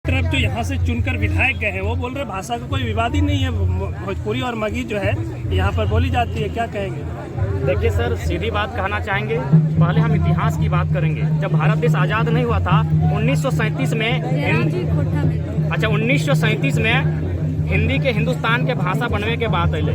तरफ जो यहाँ से चुनकर विधायक गए हैं वो बोल रहे भाषा का कोई विवाद ही नहीं है, भोजपुरी और मगही जो है यहाँ पर बोली जाती है, क्या कहेंगे? देखिए सर, सीधी बात कहना चाहेंगे, पहले हम इतिहास की बात करेंगे। जब भारत देश आज़ाद नहीं हुआ था 1937 में, अच्छा 1937 में हिंदी के हिंदुस्तान के भाषा बनने के बाद अल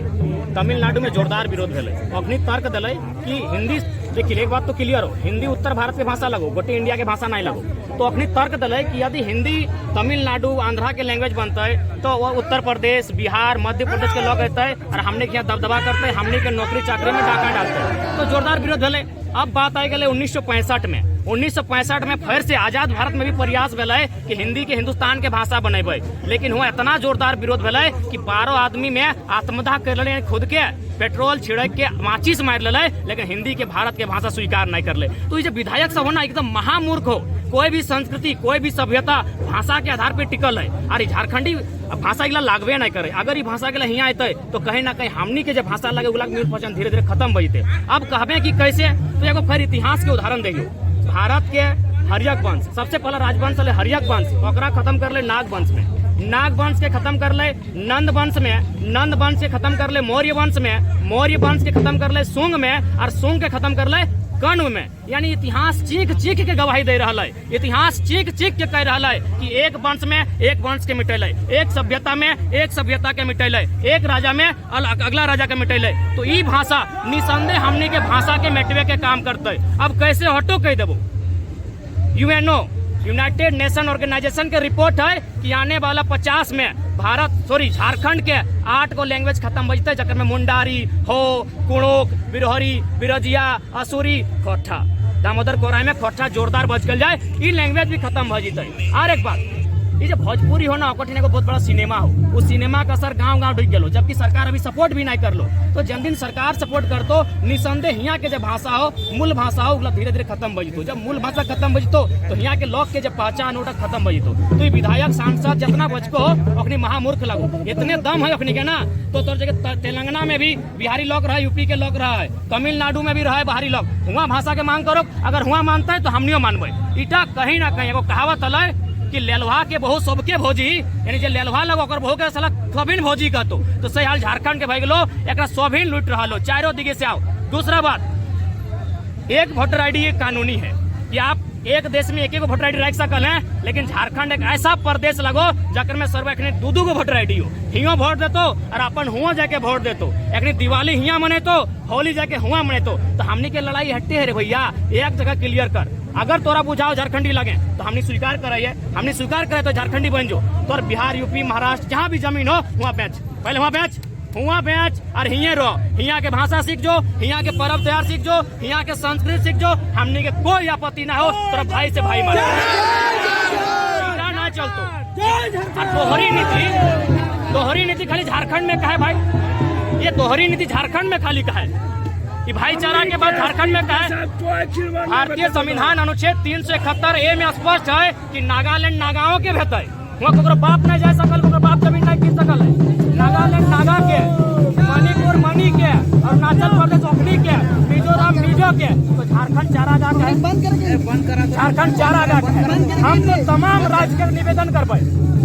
तमिलनाडु में जोरदार विरोध भेल। अखनी तर्क दिल कि हिंदी, देखिए एक बात तो क्लियर हो, हिंदी उत्तर भारत के भाषा लगो, गोटे इंडिया के भाषा नहीं लगो। तो अखनी तर्क दिल कि यदि हिंदी तमिलनाडु आंध्रा के लैंग्वेज बनते तो वह उत्तर प्रदेश, बिहार, मध्य प्रदेश के लोग अते और हमने के यहाँ दबदबा करते, हमने के नौकरी चाकरी में डाका डालते। तो जोरदार विरोध भेल। अब बात आई गई 1965 में। 1965 में फिर से आजाद भारत में भी प्रयास भेल कि हिंदी के हिंदुस्तान के भाषा बनेबे, लेकिन हुआ इतना जोरदार विरोध भेल कि 12 आदमी में आत्मदाह कर ले, खुद के पेट्रोल छिड़क के माचिस मार ले, लेकिन हिंदी के भारत के भाषा स्वीकार नहीं कर ले। तो ये विधायक सब होना एकदम महामूर्ख हो। कोई भी संस्कृति, कोई भी सभ्यता भाषा के आधार पर टिकल है, और झारखंडी भाषा के लागबे नहीं करे। अगर ये भाषा के यहाँ आते तो कहीं ना कहीं हमनी के जो भाषा लगे उला मिल पहचान धीरे धीरे खत्म हो जाते। अब कहबे कि कैसे, तो एगो फिर इतिहास के उदाहरण देखियो। भारत के हर्यक वंश, सबसे पहला राजवंश है हर्यक वंश, ओकरा खत्म कर ले नाग वंश में, नाग वंश के खत्म कर ले नंद वंश में, नंद वंश के खत्म कर ले मौर्य वंश में, मौर्य वंश के खत्म कर ले सुंग में, और सुंग के खत्म कर ले कण्व में। यानी इतिहास चीख चीख के गवाही दे रहा है, इतिहास चीख चीख के कह रहा है कि एक वंश में एक वंश के मिटेल, एक सभ्यता में एक सभ्यता के मिटेल, एक राजा में अगला राजा के मिटेल। तो ये भाषा निसंदेह हमनी के भाषा के मिटवे के काम करते। अब कैसे हटो कह देबो? यूएनओ, यूनाइटेड नेशन ऑर्गेनाइजेशन के रिपोर्ट है कि आने वाला 50 में झारखंड के 8 गो लैंग्वेज खत्म बजते, जकर में मुंडारी, हो, कुणोक, बिरहरी, बिरजिया, असुरी, खोटा, दामोदर कोराई में खोटा जोरदार बच गल जाए, ये लैंग्वेज भी खत्म हो जाते। और एक बात, ये जो भोजपुरी हो ना, ओकठिन एगो बहुत बड़ा सिनेमा हो, उस सिनेमा का असर गांव गांव ढुक गलो, जबकि सरकार अभी सपोर्ट भी नहीं कर लो। तो जन दिन सरकार सपोर्ट कर तो निसंदेह यहाँ के जो भाषा हो, मूल भाषा हो, धीरे धीरे खत्म हो जतो। जब मूल भाषा खत्म हो जतो तो यहाँ के लोग के जब पहचान हो खत्म हो जतो। तो विधायक सांसद जितना बचको अपनी महामूर्ख लगो, इतने दम है अपनी के ना। तो तोर जगह तेलंगाना में भी बिहारी लोग रहा है, यूपी के लोग रहा है, तमिलनाडु में भी रहा है बाहरी लोग, वहाँ भाषा के मांग करो। अगर वहाँ मानता है तो हमनियो मानबे। इटा कहीं ना कहीं एगो कहावत है कि लेलवा के बहु सबके भोजी, यानी जो लेलवा लग ओकर बहु के साला सभिन भोजी कहतो। तो सही हाल झारखंड के भइगलो, एकरा सभिन लूट रहा लो, चारों दिगे से आओ। दूसरा बात, एक वोटर आईडी एक कानूनी है कि आप एक देश में एक वोटर आईडी रख सकल हैं, लेकिन झारखंड एक ऐसा प्रदेश लगो जकर में सर्व एखने दू गो वोटर आईडी हो, हियो वोट देतो और अपन हुआ जाके वोट देतो। एखने दिवाली हिया मने तो, होली जाके हुआ मने तो हमनी के लड़ाई हट्टी है रे भैया, एक जगह क्लियर कर। अगर तोरा बुझाओ झारखंडी लगे तो हमने स्वीकार कराइए, हमने स्वीकार करे तो झारखंडी बन जो। तो बिहार, यूपी, महाराष्ट्र जहाँ भी जमीन हो वहाँ बेच, पहले वहाँ बेच, हुआ बेच, और हिये रहो, हिया के भाषा सीख जो, हिया के पर्व त्योहार सीख जो, हिया के संस्कृति सीख जो। हमने के कोई आपत्ति ना हो, तोरा भाई से भाई माने ना चलतो। दोहरी नीति खाली झारखंड में कहे भाई, ये दोहरी नीति झारखंड में खाली कहे कि भाईचारा के बाद झारखंड में कहे। भारतीय संविधान अनुच्छेद 371A में स्पष्ट है कि नागालैंड नागाओं के भेटे, वहाँ को बाप नहीं जा सकल, बाप जमीन नहीं कीन सकल है। नागालैंड नागा के, मणिपुर मणि के, अरुणाचल प्रदेश ओखनी के, मिजोरम मिजो के, तो झारखंड चारागाह है, झारखंड चारागाह है। हम तो तमाम राज्य के निवेदन करबे,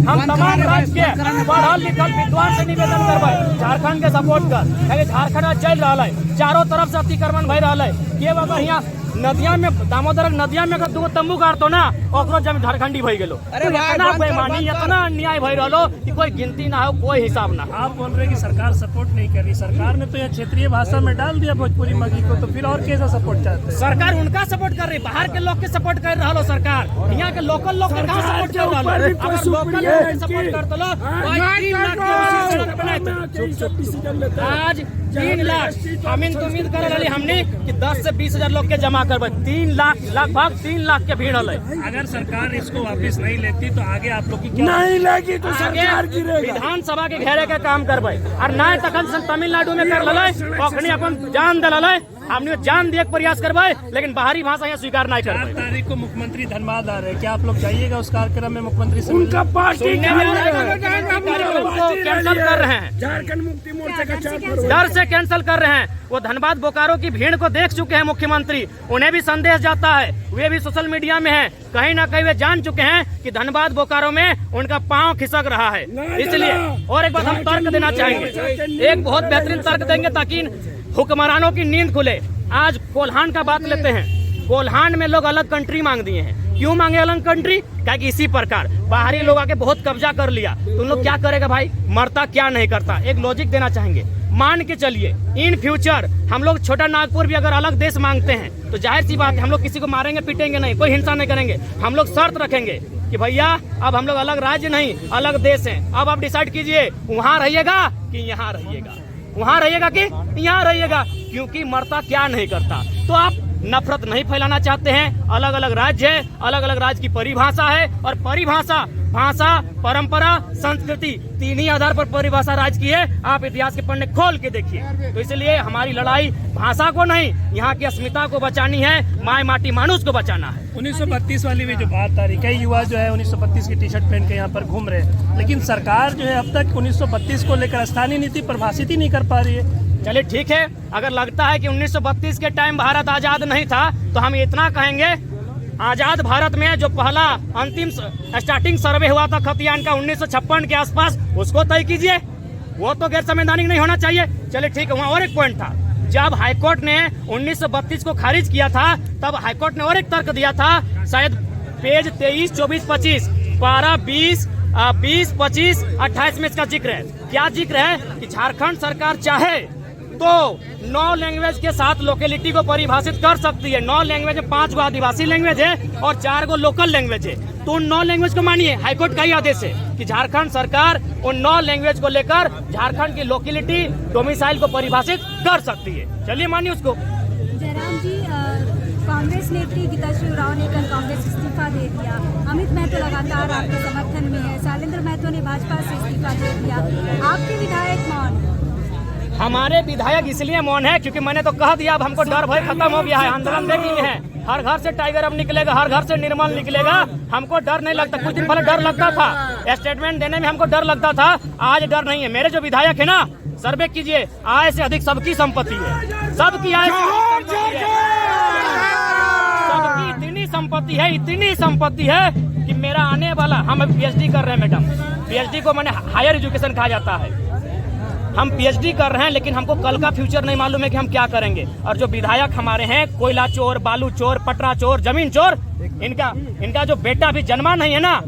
हम तमाम राज्य के पढ़ल लिखल विद्वान से निवेदन करबे झारखंड के सपोर्ट कर। झारखंड चल रहा है, चारों तरफ से अतिक्रमण भई रहा है। ये अगर यहाँ नदिया में, दामोदर नदिया में अगर 2 तंबू गाड़तो ना, ओकरो जमीन झारखंडी भई गेलो। इतना बेईमानी, इतना अन्याय भई रहलो कि कोई गिनती ना हो, कोई हिसाब ना। आप बोल रहे हैं कि सरकार सपोर्ट नहीं कर रही, सरकार ने तो यह क्षेत्रीय भाषा में डाल दिया भोजपुरी मगही को, तो फिर और कैसा सपोर्ट चाहते हैं? सरकार उनका सपोर्ट कर रही, बाहर के लोग के सपोर्ट कर रहा लो सरकार, यहाँ के लोकल लोग के कहाँ सपोर्ट कर रहा लो? अगर लोकल लोग सपोर्ट करते लो, आज 3 लाख उम्मीद कर रही हमने कि 10 से 20 हजार लोग के जमा करबे। 3 लाख, लगभग 3 लाख के भीड़ है। अगर सरकार इसको वापस नहीं लेती तो आगे आप लोग की क्या नहीं लेगी तो सरकार गिरेगा। विधानसभा के घेरे के काम करबे, और ना तखन तमिलनाडु में कर लले, ओखनी अपन जान दलले, हमने जान दिए प्रयास करबे, लेकिन बाहरी भाषा यहाँ स्वीकार नहीं करबे। 4 तारीख को मुख्यमंत्री धनबाद आ रहे हैं, क्या आप लोग जाइएगा उस कार्यक्रम में? मुख्यमंत्री से उनका पार्टी सभी कार्यक्रम को कैंसिल कर रहे हैं, झारखंड मुक्ति मोर्चा का 4 फरवरी डर से कैंसिल कर रहे हैं। वो धनबाद बोकारो की भीड़ को देख चुके हैं मुख्यमंत्री, उन्हें भी संदेश जाता है, वे भी सोशल मीडिया में हैं, कहीं ना कहीं वे जान चुके हैं कि धनबाद बोकारो में उनका पांव खिसक रहा है। इसलिए और एक बात हम तर्क देना चाहेंगे, एक बहुत बेहतरीन तर्क देंगे ताकि हुक्मरानों की नींद खुले। आज कोल्हान का बात लेते हैं, कोल्हान में लोग अलग कंट्री मांग दिए हैं। क्यों मांगे अलग कंट्री? क्या कि इसी प्रकार बाहरी लोग आके बहुत कब्जा कर लिया, तो उन लोग क्या करेगा भाई, मरता क्या नहीं करता। एक लॉजिक देना चाहेंगे, मान के चलिए इन फ्यूचर हम लोग छोटा नागपुर भी अगर अलग देश मांगते हैं तो जाहिर सी बात है हम लोग किसी को मारेंगे पीटेंगे नहीं, कोई हिंसा नहीं करेंगे। हम लोग शर्त रखेंगे कि भैया अब हम लोग अलग राज्य नहीं अलग देश हैं, अब आप डिसाइड कीजिए वहाँ रहिएगा कि यहाँ रहिएगा, वहाँ रहिएगा कि यहाँ रहिएगा, क्योंकि मरता क्या नहीं करता। तो आप नफरत नहीं फैलाना चाहते हैं, अलग अलग राज्य है, अलग अलग राज्य की परिभाषा है, और परिभाषा भाषा परंपरा संस्कृति तीन ही आधार पर परिभाषा राज्य की है। आप इतिहास के पन्ने खोल के देखिए। तो इसलिए हमारी लड़ाई भाषा को नहीं, यहाँ की अस्मिता को बचानी है, माय माटी मानुष को बचाना है। 1932 वाली भी जो बात आ रही, कई युवा जो है 1932 की टी शर्ट पहन के यहाँ पर घूम रहे हैं, लेकिन सरकार जो है अब तक 1932 को लेकर स्थानीय नीति परिभाषित ही नहीं कर पा रही है। चलिए ठीक है, अगर लगता है कि 1932 के टाइम भारत आजाद नहीं था तो हम इतना कहेंगे, आजाद भारत में जो पहला अंतिम स्टार्टिंग सर्वे हुआ था खतियान का 1956 के आसपास, उसको तय कीजिए, वो तो गैर संवैधानिक नहीं होना चाहिए। चलिए ठीक है, वहाँ और एक पॉइंट था, जब हाईकोर्ट ने 1932 को खारिज किया था तब हाईकोर्ट ने और एक तर्क दिया था, शायद पेज 23, 24, 25, पारा 20, 25, 28 में इसका जिक्र है। क्या जिक्र है कि झारखंड सरकार चाहे तो 9 लैंग्वेज के साथ लोकेलिटी को परिभाषित कर सकती है। 9 लैंग्वेज में 5 गो आदिवासी लैंग्वेज है और 4 गो लोकल लैंग्वेज है, तो उन 9 लैंग्वेज को मानिए। हाईकोर्ट का ही आदेश है कि झारखंड सरकार उन 9 लैंग्वेज को लेकर झारखंड की लोकेलिटी डोमिसाइल को परिभाषित कर सकती है। चलिए मानिए उसको। जयराम जी, कांग्रेस नेत्री गीता शिवराव ने कल कांग्रेस इस्तीफा दे दिया, अमित महतो लगातार आपके समर्थन में है, शैलेंद्र महतो ने भाजपा से इस्तीफा दे दिया, आपके विधायक मौन। हमारे विधायक इसलिए मौन है क्योंकि मैंने तो कह दिया, अब हमको डर भय खत्म हो गया है, आंदोलन देख लिए हैं, हर घर से टाइगर अब निकलेगा, हर घर से निर्मल निकलेगा, हमको डर नहीं लगता। कुछ दिन पहले डर लगता था, स्टेटमेंट देने में हमको डर लगता था, आज डर नहीं है। मेरे जो विधायक है ना, सर्वे कीजिए, आय से अधिक सबकी संपत्ति है, सबकी आय सबकी इतनी संपत्ति है कि मेरा आने वाला, हम अभी PhD कर रहे हैं मैडम, PhD को मैंने हायर एजुकेशन कहा जाता है, हम PhD कर रहे हैं, लेकिन हमको कल का फ्यूचर नहीं मालूम है कि हम क्या करेंगे। और जो विधायक हमारे हैं, कोयला चोर, बालू चोर, पटरा चोर, जमीन चोर, इनका जो बेटा भी जन्मा नहीं है ना,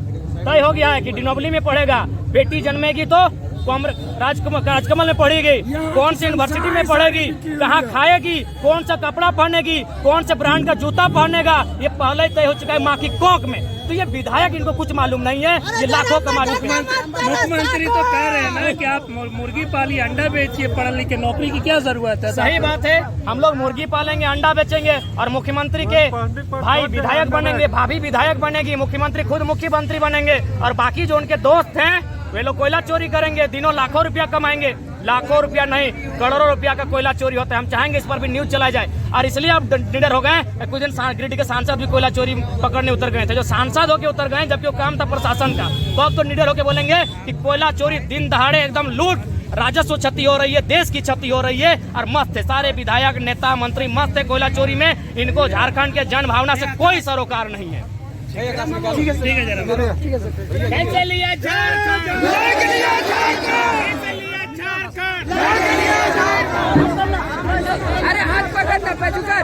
तय हो गया है कि डिनोबली में पढ़ेगा, बेटी जन्मेगी तो राजकमल में पढ़ेगी, कौन सी यूनिवर्सिटी में पढ़ेगी, कहाँ खाएगी, कौन सा कपड़ा पहनेगी, कौन से ब्रांड का जूता पहनेगा, ये पहले तय हो चुका है माँ की कोख में। तो ये विधायक इनको कुछ मालूम नहीं है, ये लाखों कमा चुके हैं। मुख्यमंत्री तो कह रहे हैं ना कि आप मुर्गी पालिए, अंडा बेचिए, पढ़ लिख के नौकरी की क्या जरूरत है। सही बात है, हम लोग मुर्गी पालेंगे, अंडा बेचेंगे, और मुख्यमंत्री के भाई विधायक बनेंगे, भाभी विधायक बनेगी, मुख्यमंत्री खुद मुख्यमंत्री बनेंगे, और बाकी जो उनके दोस्त हैं वे लोग कोयला चोरी करेंगे, दिनों लाखों रुपया कमाएंगे। लाखों रुपया नहीं, करोड़ों रुपया का कोयला चोरी होता है। हम चाहेंगे इस पर भी न्यूज चलाई जाए, और इसलिए अब निडर हो गए। कुछ दिन गिरिडीह के सांसद भी कोयला चोरी पकड़ने उतर गए थे, जो सांसद होके उतर गए जबकि वो काम था प्रशासन का, तो अब तो निडर होके बोलेंगे कि कोयला चोरी दिन दहाड़े एकदम लूट, राजस्व क्षति हो रही है, देश की क्षति हो रही है, और मस्त है सारे विधायक नेता मंत्री, मस्त है कोयला चोरी में। इनको झारखंड के जन भावना से कोई सरोकार नहीं है। ठीक है जरा, अरे हाथ पकड़ना पचुकर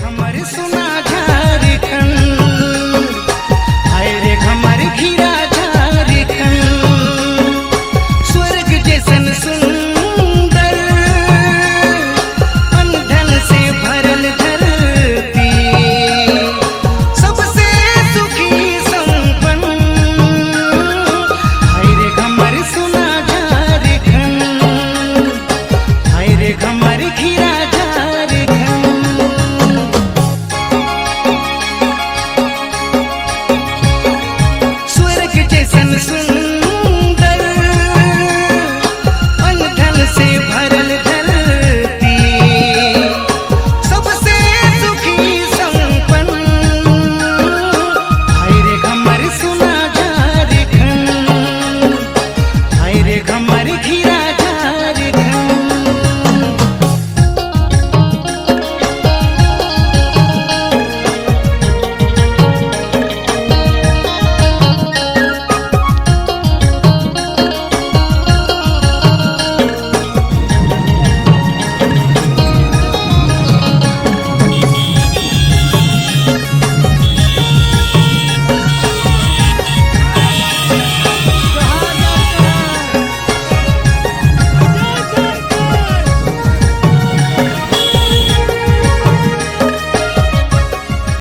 हमारी सुना